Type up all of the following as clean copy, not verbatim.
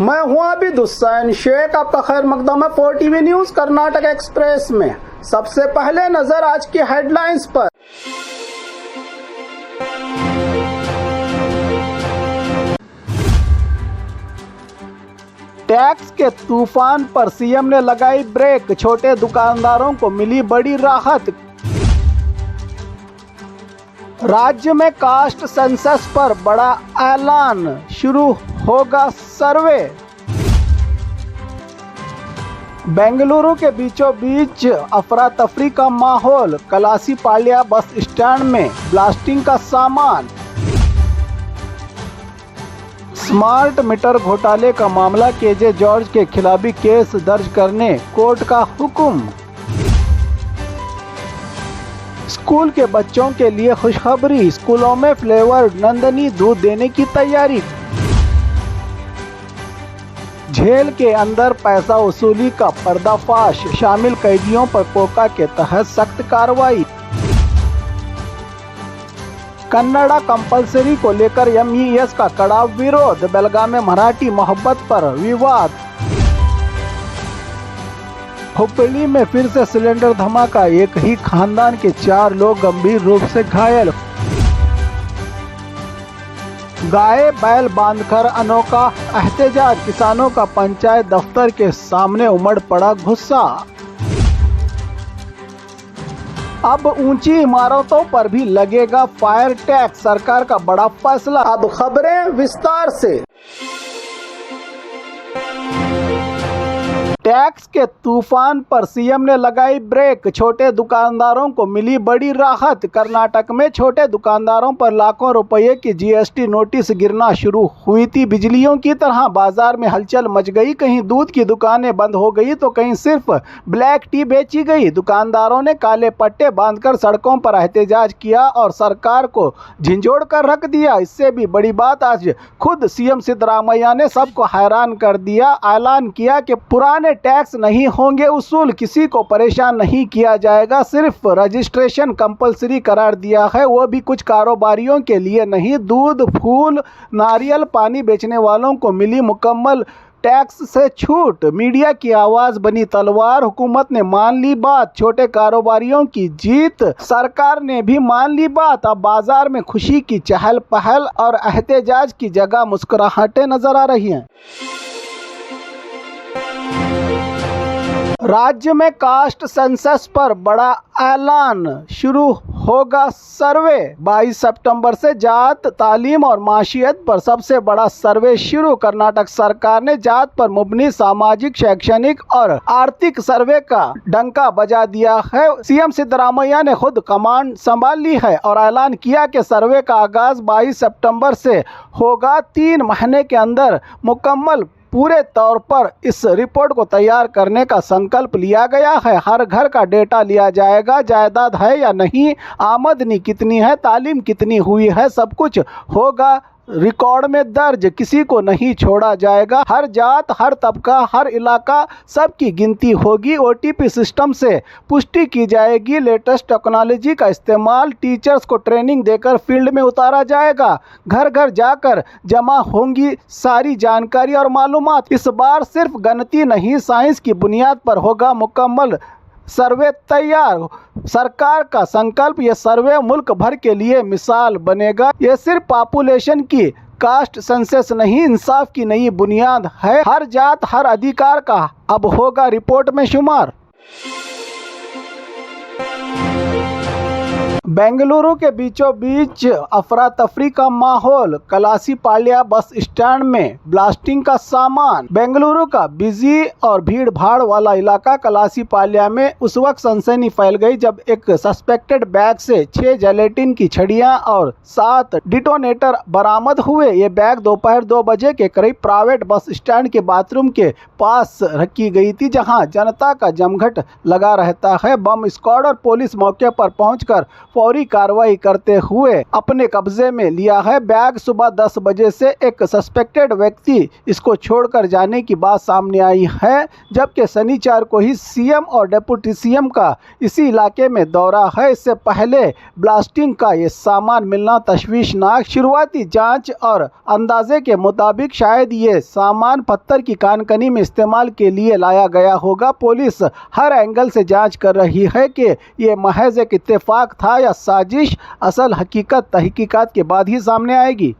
मैं हूं आबिद हुसैन शेख, आपका खैर मकदम है 4TV न्यूज कर्नाटक एक्सप्रेस में। सबसे पहले नजर आज की हेडलाइंस पर। टैक्स के तूफान पर सीएम ने लगाई ब्रेक, छोटे दुकानदारों को मिली बड़ी राहत। राज्य में कास्ट सेंसस पर बड़ा ऐलान, शुरू होगा सर्वे। बेंगलुरु के बीचों बीच अफरा तफरी का माहौल, कलासीपाल्या बस स्टैंड में ब्लास्टिंग का सामान। स्मार्ट मीटर घोटाले का मामला, केजे जॉर्ज के खिलाफ केस दर्ज करने कोर्ट का हुक्म। स्कूल के बच्चों के लिए खुशखबरी, स्कूलों में फ्लेवर्ड नंदनी दूध देने की तैयारी। जेल के अंदर पैसा वसूली का पर्दाफाश, शामिल कैदियों पर पोका के तहत सख्त कार्रवाई। कन्नड़ा कंपलसरी को लेकर एमईएस का कड़ा विरोध, बेलगाम में मराठी मोहब्बत पर विवाद। हुबली में फिर से सिलेंडर धमाका, एक ही खानदान के 4 लोग गंभीर रूप से घायल। गाय बैल बांधकर अनोखा एहतजाज, किसानों का पंचायत दफ्तर के सामने उमड़ पड़ा गुस्सा। अब ऊंची इमारतों पर भी लगेगा फायर टैक्स, सरकार का बड़ा फैसला। अब खबरें विस्तार से। टैक्स के तूफान पर सीएम ने लगाई ब्रेक, छोटे दुकानदारों को मिली बड़ी राहत। कर्नाटक में छोटे दुकानदारों पर लाखों रुपए की जीएसटी नोटिस गिरना शुरू हुई थी। बिजलियों की तरह बाजार में हलचल मच गई, कहीं दूध की दुकानें बंद हो गई तो कहीं सिर्फ ब्लैक टी बेची गई। दुकानदारों ने काले पट्टे बांधकर सड़कों पर एहतजाज किया और सरकार को झिंझोड़ कर रख दिया। इससे भी बड़ी बात, आज खुद सीएम सिद्धरामैया ने सबको हैरान कर दिया। ऐलान किया कि पुराने टैक्स नहीं होंगे उसूल, किसी को परेशान नहीं किया जाएगा, सिर्फ रजिस्ट्रेशन कंपलसरी करार दिया है, वो भी कुछ कारोबारियों के लिए नहीं। दूध, फूल, नारियल पानी बेचने वालों को मिली मुकम्मल टैक्स से छूट। मीडिया की आवाज बनी तलवार, हुकूमत ने मान ली बात, छोटे कारोबारियों की जीत, सरकार ने भी मान ली बात। अब बाजार में खुशी की चहल पहल और एहतजाज की जगह मुस्कुराहटें नजर आ रही हैं। राज्य में कास्ट सेंसस पर बड़ा ऐलान, शुरू होगा सर्वे। 22 सितंबर से जात, तालीम और माशियत पर सबसे बड़ा सर्वे शुरू। कर्नाटक सरकार ने जात पर मुबनी सामाजिक, शैक्षणिक और आर्थिक सर्वे का डंका बजा दिया है। सीएम सिद्धरामैया ने खुद कमान संभाल ली है और ऐलान किया कि सर्वे का आगाज 22 सितंबर से होगा। 3 महीने के अंदर मुकम्मल पूरे तौर पर इस रिपोर्ट को तैयार करने का संकल्प लिया गया है। हर घर का डेटा लिया जाएगा, जायदाद है या नहीं, आमदनी कितनी है, तालीम कितनी हुई है, सब कुछ होगा रिकॉर्ड में दर्ज, किसी को नहीं छोड़ा जाएगा। हर जात, हर तबका, हर इलाका, सबकी गिनती होगी। ओटीपी सिस्टम से पुष्टि की जाएगी। लेटेस्ट टेक्नोलॉजी का इस्तेमाल, टीचर्स को ट्रेनिंग देकर फील्ड में उतारा जाएगा। घर घर जाकर जमा होंगी सारी जानकारी और मालूमात। इस बार सिर्फ गणती नहीं, साइंस की बुनियाद पर होगा मुकम्मल सर्वे तैयार। सरकार का संकल्प, ये सर्वे मुल्क भर के लिए मिसाल बनेगा। ये सिर्फ पॉपुलेशन की कास्ट सेंसस नहीं, इंसाफ की नई बुनियाद है। हर जात, हर अधिकार का अब होगा रिपोर्ट में शुमार। बेंगलुरु के बीचों बीच अफरा तफरी का माहौल, कलासीपाल्या बस स्टैंड में ब्लास्टिंग का सामान। बेंगलुरु का बिजी और भीड़ भाड़ वाला इलाका कलासीपाल्या में उस वक्त सनसनी फैल गई जब एक सस्पेक्टेड बैग से 6 जिलेटिन की छड़ियां और 7 डिटोनेटर बरामद हुए। ये बैग दोपहर 2 बजे के करीब प्राइवेट बस स्टैंड के बाथरूम के पास रखी गई थी, जहां जनता का जमघट लगा रहता है। बम स्क्वाड और पुलिस मौके पर पहुंचकर फौरी कार्रवाई करते हुए अपने कब्जे में लिया है। बैग सुबह 10 बजे से एक सस्पेक्टेड व्यक्ति इसको छोड़कर जाने की बात सामने आई है, जबकि शनिवार को ही सीएम और डिप्टी सीएम का इसी इलाके में दौरा है। इससे पहले ब्लास्टिंग का ये सामान मिलना तशवीशनाक। शुरुआती जांच और अंदाजे के मुताबिक शायद ये सामान पत्थर की कानकनी में इस्तेमाल के लिए लाया गया होगा। पुलिस हर एंगल से जांच कर रही है कि ये महज एक इत्तेफाक था या साजिश। असल हकीकत तहकीकात के बाद ही सामने आएगी।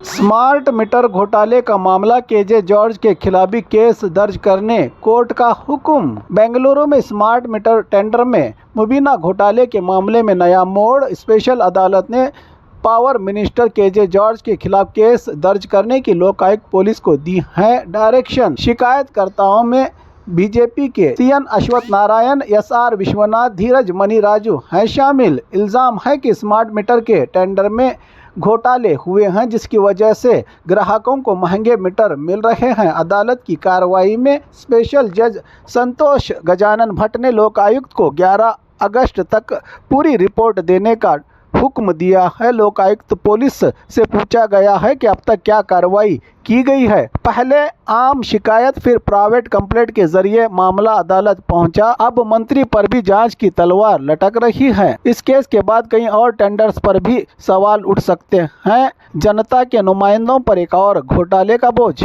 स्मार्ट मीटर घोटाले का मामला, केजे जॉर्ज के खिलाफ भी केस दर्ज करने कोर्ट का हुक्म। बेंगलुरु में स्मार्ट मीटर टेंडर में मुबीना घोटाले के मामले में नया मोड़। स्पेशल अदालत ने पावर मिनिस्टर केजे जॉर्ज के खिलाफ केस दर्ज करने की लोकायुक्त पुलिस को दी है डायरेक्शन। शिकायतकर्ताओं में बीजेपी के सीएन अश्वत्थ नारायण, एसआर विश्वनाथ, धीरज मनीराजू हैं शामिल। इल्जाम है कि स्मार्ट मीटर के टेंडर में घोटाले हुए हैं, जिसकी वजह से ग्राहकों को महंगे मीटर मिल रहे हैं। अदालत की कार्रवाई में स्पेशल जज संतोष गजानन भट्ट ने लोकायुक्त को 11 अगस्त तक पूरी रिपोर्ट देने का हुक्म दिया है। लोकायुक्त पुलिस से पूछा गया है कि अब तक क्या कार्रवाई की गई है। पहले आम शिकायत, फिर प्राइवेट कंप्लेंट के जरिए मामला अदालत पहुंचा। अब मंत्री पर भी जांच की तलवार लटक रही है। इस केस के बाद कई और टेंडर्स पर भी सवाल उठ सकते हैं। जनता के नुमाइंदों पर एक और घोटाले का बोझ।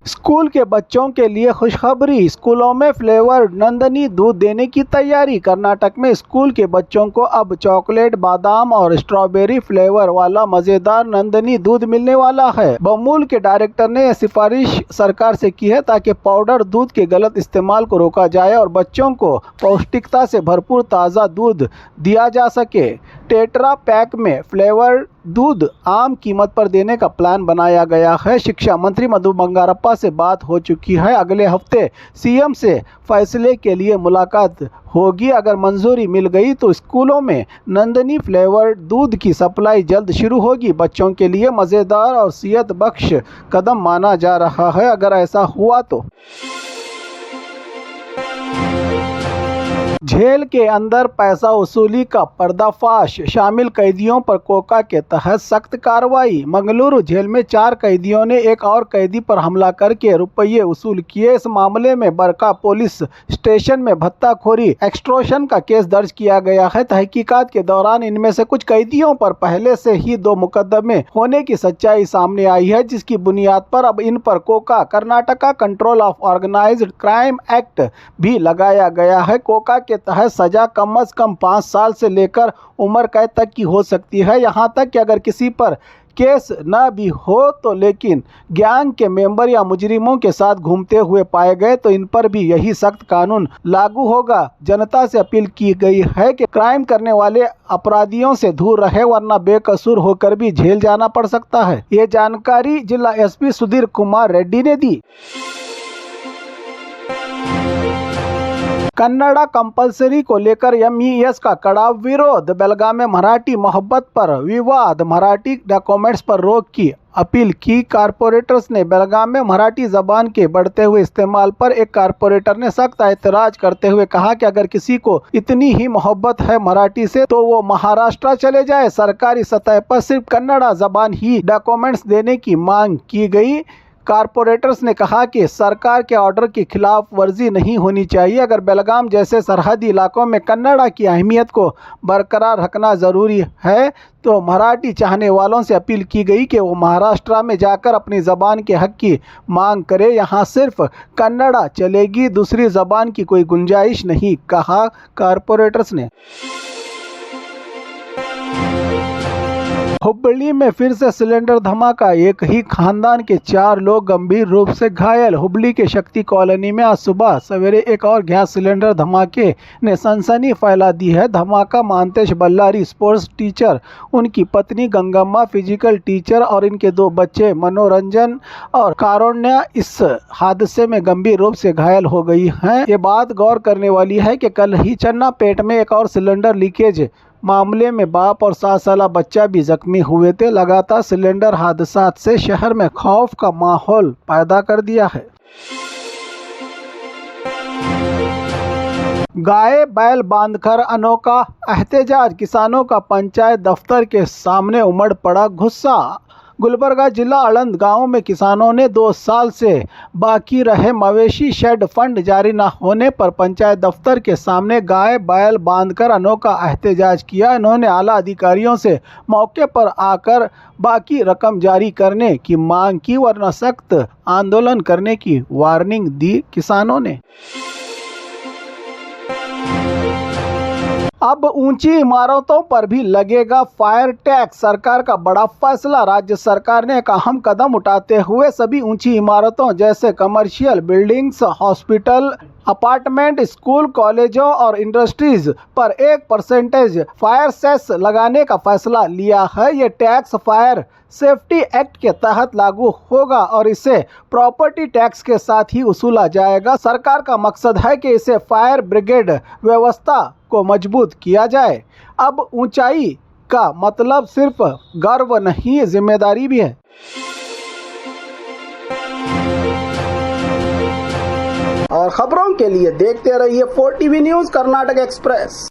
स्कूल के बच्चों के लिए खुशखबरी, स्कूलों में फ्लेवर नंदनी दूध देने की तैयारी। कर्नाटक में स्कूल के बच्चों को अब चॉकलेट, बादाम और स्ट्रॉबेरी फ्लेवर वाला मजेदार नंदनी दूध मिलने वाला है। बमूल के डायरेक्टर ने यह सिफारिश सरकार से की है ताकि पाउडर दूध के गलत इस्तेमाल को रोका जाए और बच्चों को पौष्टिकता से भरपूर ताज़ा दूध दिया जा सके। टेट्रा पैक में फ्लेवर दूध आम कीमत पर देने का प्लान बनाया गया है। शिक्षा मंत्री मधु बंगारप्पा से बात हो चुकी है। अगले हफ्ते सीएम से फैसले के लिए मुलाकात होगी। अगर मंजूरी मिल गई तो स्कूलों में नंदनी फ्लेवर दूध की सप्लाई जल्द शुरू होगी। बच्चों के लिए मज़ेदार और सेहत बख्श कदम माना जा रहा है। अगर ऐसा हुआ तो जेल के अंदर पैसा वसूली का पर्दाफाश, शामिल कैदियों पर कोका के तहत सख्त कार्रवाई। मंगलुरु जेल में 4 कैदियों ने एक और कैदी पर हमला करके रुपये वसूल किए। इस मामले में बरका पुलिस स्टेशन में भत्ताखोरी, एक्सटॉर्शन का केस दर्ज किया गया है। तहकीकात के दौरान इनमें से कुछ कैदियों पर पहले से ही 2 मुकदमे होने की सच्चाई सामने आई है, जिसकी बुनियाद पर अब इन पर KCOCA Karnataka control of organised crime act भी लगाया गया है। कोका के तहत सजा कम से कम 5 साल से लेकर उम्र कैद तक की हो सकती है। यहाँ तक कि अगर किसी पर केस न भी हो तो लेकिन गैंग के मेंबर या मुजरिमों के साथ घूमते हुए पाए गए तो इन पर भी यही सख्त कानून लागू होगा। जनता से अपील की गई है कि क्राइम करने वाले अपराधियों से दूर रहे, वरना बेकसूर होकर भी जेल जाना पड़ सकता है। ये जानकारी जिला एसपी सुधीर कुमार रेड्डी ने दी। कन्नड़ा कंपलसरी को लेकर एमईएस का कड़ा विरोध। बेलगाम में मराठी मोहब्बत पर विवाद, मराठी डॉक्यूमेंट्स पर रोक की अपील की। कारपोरेटर्स ने बेलगाम में मराठी जबान के बढ़ते हुए इस्तेमाल पर एक कारपोरेटर ने सख्त ऐतराज करते हुए कहा कि अगर किसी को इतनी ही मोहब्बत है मराठी से तो वो महाराष्ट्र चले जाए। सरकारी सतह पर सिर्फ कन्नड़ा जबान ही डॉक्यूमेंट्स देने की मांग की गई। कारपोरेटर्स ने कहा कि सरकार के ऑर्डर की खिलाफ वर्जी नहीं होनी चाहिए। अगर बेलगाम जैसे सरहदी इलाकों में कन्नड़ा की अहमियत को बरकरार रखना ज़रूरी है तो मराठी चाहने वालों से अपील की गई कि वो महाराष्ट्र में जाकर अपनी ज़बान के हक की मांग करें। यहाँ सिर्फ कन्नड़ा चलेगी, दूसरी ज़बान की कोई गुंजाइश नहीं, कहा कारपोरेटर्स ने। हुबली में फिर से सिलेंडर धमाका, एक ही खानदान के 4 लोग गंभीर रूप से घायल। हुबली के शक्ति कॉलोनी में आज सुबह सवेरे एक और गैस सिलेंडर धमाके ने सनसनी फैला दी है। धमाका मानतेश बल्लारी स्पोर्ट्स टीचर, उनकी पत्नी गंगम्मा फिजिकल टीचर और इनके 2 बच्चे मनोरंजन और कारुण्या इस हादसे में गंभीर रूप से घायल हो गई हैं। ये बात गौर करने वाली है कि कल ही चन्नापेट में एक और सिलेंडर लीकेज मामले में बाप और 7 साला बच्चा भी जख्मी हुए थे। लगातार सिलेंडर हादसात से शहर में खौफ का माहौल पैदा कर दिया है। गाय बैल बांधकर अनोखा एहतजाज, किसानों का पंचायत दफ्तर के सामने उमड़ पड़ा गुस्सा। गुलबर्गा जिला आलंद गांव में किसानों ने 2 साल से बाकी रहे मवेशी शेड फंड जारी न होने पर पंचायत दफ्तर के सामने गाय बैल बांधकर अनोखा एहतजाज किया। इन्होंने आला अधिकारियों से मौके पर आकर बाकी रकम जारी करने की मांग की, वरना सख्त आंदोलन करने की वार्निंग दी किसानों ने। अब ऊंची इमारतों पर भी लगेगा फायर टैक्स, सरकार का बड़ा फैसला। राज्य सरकार ने एक अहम कदम उठाते हुए सभी ऊंची इमारतों जैसे commercial buildings, hospital, apartment, school, कॉलेजों और इंडस्ट्रीज पर 1% फायर सेस लगाने का फैसला लिया है। ये टैक्स फायर सेफ्टी एक्ट के तहत लागू होगा और इसे प्रॉपर्टी टैक्स के साथ ही वसूला जाएगा। सरकार का मकसद है कि इसे फायर ब्रिगेड व्यवस्था को मजबूत किया जाए। अब ऊंचाई का मतलब सिर्फ गर्व नहीं, जिम्मेदारी भी है। और खबरों के लिए देखते रहिए 4 TV न्यूज़ कर्नाटक एक्सप्रेस।